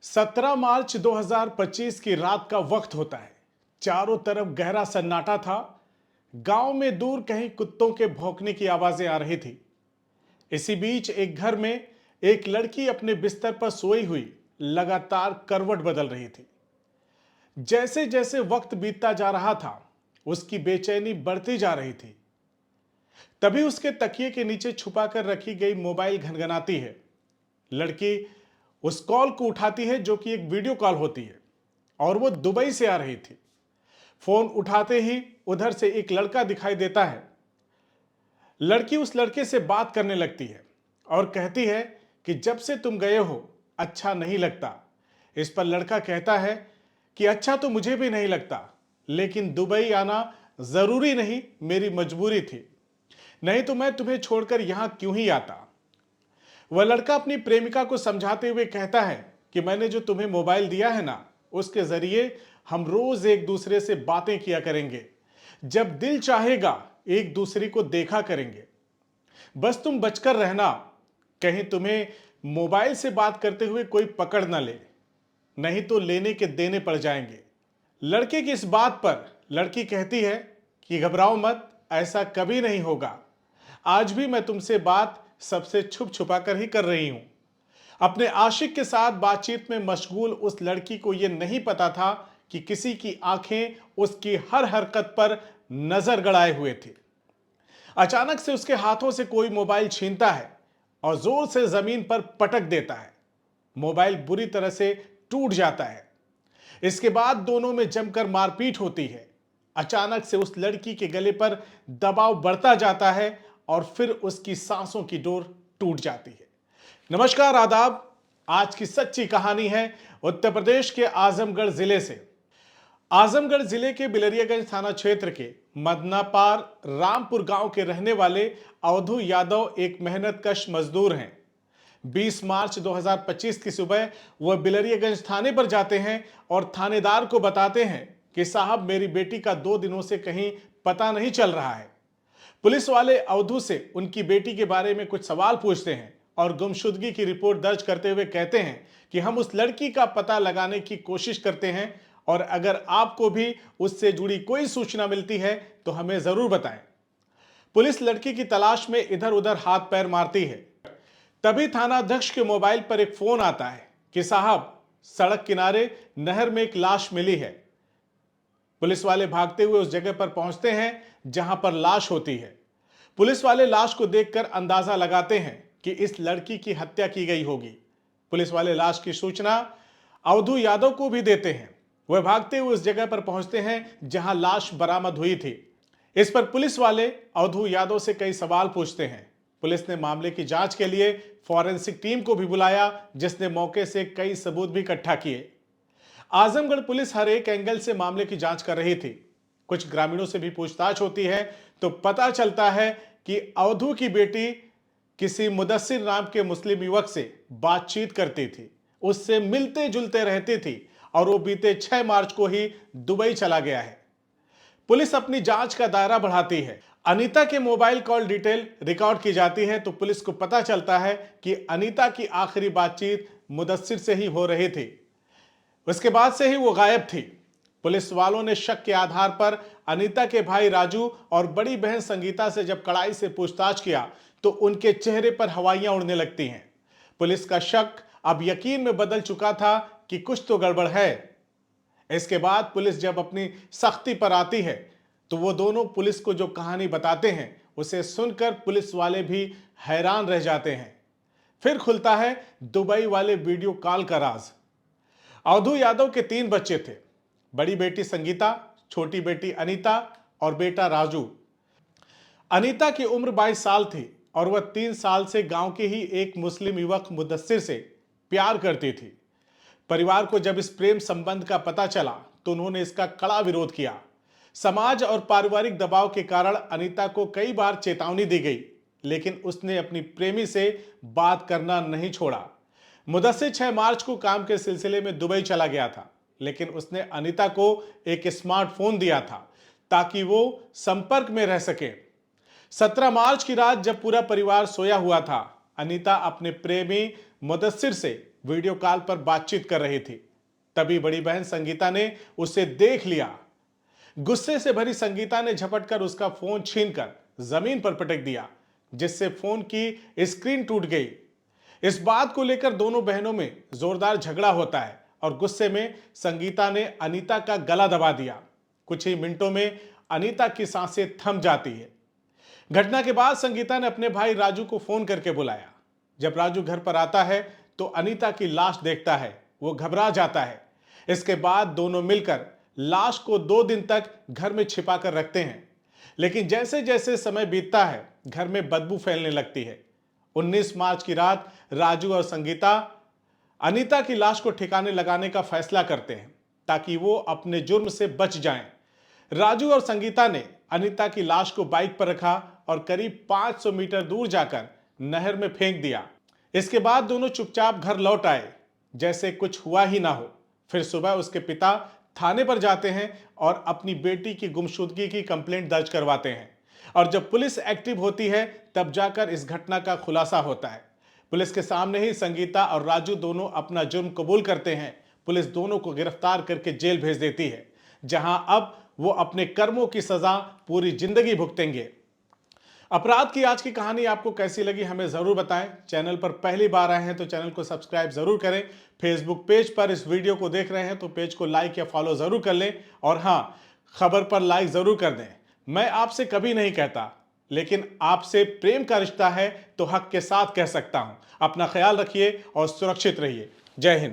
17 मार्च 2025 की रात का वक्त होता है। चारों तरफ गहरा सन्नाटा था। गांव में दूर कहीं कुत्तों के भौंकने की आवाजें आ रही थी। इसी बीच एक घर में एक लड़की अपने बिस्तर पर सोई हुई लगातार करवट बदल रही थी। जैसे जैसे वक्त बीतता जा रहा था, उसकी बेचैनी बढ़ती जा रही थी। तभी उसके तकिए के नीचे छुपाकर रखी गई मोबाइल घनघनाती है। लड़की उस कॉल को उठाती है जो कि एक वीडियो कॉल होती है और वो दुबई से आ रही थी। फोन उठाते ही उधर से एक लड़का दिखाई देता है। लड़की उस लड़के से बात करने लगती है और कहती है कि जब से तुम गए हो अच्छा नहीं लगता। इस पर लड़का कहता है कि अच्छा तो मुझे भी नहीं लगता, लेकिन दुबई आना जरूरी नहीं, मेरी मजबूरी थी, नहीं तो मैं तुम्हें छोड़कर यहां क्यों ही आता। वह लड़का अपनी प्रेमिका को समझाते हुए कहता है कि मैंने जो तुम्हें मोबाइल दिया है ना, उसके जरिए हम रोज एक दूसरे से बातें किया करेंगे। जब दिल चाहेगा एक दूसरे को देखा करेंगे। बस तुम बचकर रहना, कहीं तुम्हें मोबाइल से बात करते हुए कोई पकड़ ना ले, नहीं तो लेने के देने पड़ जाएंगे। लड़के की इस बात पर लड़की कहती है कि घबराओ मत, ऐसा कभी नहीं होगा। आज भी मैं तुमसे बात सबसे छुप छुपा कर ही कर रही हूं। अपने आशिक के साथ बातचीत में मशगूल उस लड़की को यह नहीं पता था कि किसी की आंखें उसकी हर हरकत पर नजर गड़ाए हुए थी। अचानक से उसके हाथों से कोई मोबाइल छीनता है और जोर से जमीन पर पटक देता है। मोबाइल बुरी तरह से टूट जाता है। इसके बाद दोनों में जमकर मारपीट होती है। अचानक से उस लड़की के गले पर दबाव बढ़ता जाता है और फिर उसकी सांसों की डोर टूट जाती है। नमस्कार, आदाब। आज की सच्ची कहानी है उत्तर प्रदेश के आजमगढ़ जिले से। आजमगढ़ जिले के बिलरियागंज थाना क्षेत्र के मदनापार रामपुर गांव के रहने वाले अवधू यादव एक मेहनतकश मजदूर हैं। 20 मार्च 2025 की सुबह वह बिलरियागंज थाने पर जाते हैं और थानेदार को बताते हैं कि साहब, मेरी बेटी का 2 दिनों से कहीं पता नहीं चल रहा है। पुलिस वाले अवधू से उनकी बेटी के बारे में कुछ सवाल पूछते हैं और गुमशुदगी की रिपोर्ट दर्ज करते हुए कहते हैं कि हम उस लड़की का पता लगाने की कोशिश करते हैं और अगर आपको भी उससे जुड़ी कोई सूचना मिलती है तो हमें जरूर बताएं। पुलिस लड़की की तलाश में इधर उधर हाथ पैर मारती है। तभी थानाध्यक्ष के मोबाइल पर एक फोन आता है कि साहब, सड़क किनारे नहर में एक लाश मिली है। पुलिस वाले भागते हुए उस जगह पर पहुंचते हैं जहां पर लाश होती है। पुलिस वाले लाश को देखकर अंदाजा लगाते हैं कि इस लड़की की हत्या की गई होगी। पुलिस वाले लाश की सूचना अवधू यादव को भी देते हैं। वह भागते हुए उस जगह पर पहुंचते हैं जहां लाश बरामद हुई थी। इस पर पुलिस वाले अवधू यादव से कई सवाल पूछते हैं। पुलिस ने मामले की जांच के लिए फॉरेंसिक टीम को भी बुलाया, जिसने मौके से कई सबूत भी इकट्ठा किए। आजमगढ़ पुलिस हर एक एंगल से मामले की जांच कर रही थी। कुछ ग्रामीणों से भी पूछताछ होती है तो पता चलता है कि अवधू की बेटी किसी मुदस्सिर नाम के मुस्लिम युवक से बातचीत करती थी, उससे मिलते जुलते रहती थी और वो बीते 6 मार्च को ही दुबई चला गया है। पुलिस अपनी जांच का दायरा बढ़ाती है। अनीता के मोबाइल कॉल डिटेल रिकॉर्ड की जाती है तो पुलिस को पता चलता है कि अनीता की आखिरी बातचीत मुदस्सिर से ही हो रही थी। उसके बाद से ही वो गायब थी। पुलिस वालों ने शक के आधार पर अनीता के भाई राजू और बड़ी बहन संगीता से जब कड़ाई से पूछताछ किया तो उनके चेहरे पर हवाइयां उड़ने लगती हैं। पुलिस का शक अब यकीन में बदल चुका था कि कुछ तो गड़बड़ है। इसके बाद पुलिस जब अपनी सख्ती पर आती है तो वो दोनों पुलिस को जो कहानी बताते हैं उसे सुनकर पुलिस वाले भी हैरान रह जाते हैं। फिर खुलता है दुबई वाले वीडियो कॉल का राज। अवधू यादव के 3 बच्चे थे। बड़ी बेटी संगीता, छोटी बेटी अनीता और बेटा राजू। अनीता की उम्र 22 साल थी और वह 3 साल से गांव के ही एक मुस्लिम युवक मुदस्सिर से प्यार करती थी। परिवार को जब इस प्रेम संबंध का पता चला तो उन्होंने इसका कड़ा विरोध किया। समाज और पारिवारिक दबाव के कारण अनीता को कई बार चेतावनी दी गई, लेकिन उसने अपनी प्रेमी से बात करना नहीं छोड़ा। मुदस्सिर 6 मार्च को काम के सिलसिले में दुबई चला गया था, लेकिन उसने अनीता को एक स्मार्टफोन दिया था ताकि वो संपर्क में रह सके। 17 मार्च की रात जब पूरा परिवार सोया हुआ था, अनीता अपने प्रेमी मुदस्सिर से वीडियो कॉल पर बातचीत कर रही थी। तभी बड़ी बहन संगीता ने उसे देख लिया। गुस्से से भरी संगीता ने झपटकर उसका फोन छीनकर जमीन पर पटक दिया, जिससे फोन की स्क्रीन टूट गई। इस बात को लेकर दोनों बहनों में जोरदार झगड़ा होता है और गुस्से में संगीता ने अनीता का गला दबा दिया। कुछ ही मिनटों में अनीता की सांसें थम जाती है। घटना के बाद संगीता ने अपने भाई राजू को फोन करके बुलाया। जब राजू घर पर आता है तो अनीता की लाश देखता है। वो घबरा जाता है। इसके बाद दोनों मिलकर लाश को 2 दिन तक घर में छिपा कर रखते हैं। लेकिन जैसे जैसे समय बीतता है, घर में बदबू फैलने लगती है। 19 मार्च की रात राजू और संगीता अनीता की लाश को ठिकाने लगाने का फैसला करते हैं ताकि वो अपने जुर्म से बच जाएं। राजू और संगीता ने अनीता की लाश को बाइक पर रखा और करीब 500 मीटर दूर जाकर नहर में फेंक दिया। इसके बाद दोनों चुपचाप घर लौट आए, जैसे कुछ हुआ ही ना हो। फिर सुबह उसके पिता थाने पर जाते हैं और अपनी बेटी की गुमशुदगी की कंप्लेंट दर्ज करवाते हैं। और जब पुलिस एक्टिव होती है तब जाकर इस घटना का खुलासा होता है। पुलिस के सामने ही संगीता और राजू दोनों अपना जुर्म कबूल करते हैं। पुलिस दोनों को गिरफ्तार करके जेल भेज देती है, जहां अब वो अपने कर्मों की सजा पूरी जिंदगी भुगतेंगे। अपराध की आज की कहानी आपको कैसी लगी हमें जरूर बताएं। चैनल पर पहली बार आए हैं तो चैनल को सब्सक्राइब जरूर करें। फेसबुक पेज पर इस वीडियो को देख रहे हैं तो पेज को लाइक या फॉलो जरूर कर लें। और हाँ, खबर पर लाइक जरूर कर दें। मैं आपसे कभी नहीं कहता, लेकिन आपसे प्रेम का रिश्ता है तो हक के साथ कह सकता हूं। अपना ख्याल रखिए और सुरक्षित रहिए। जय हिंद।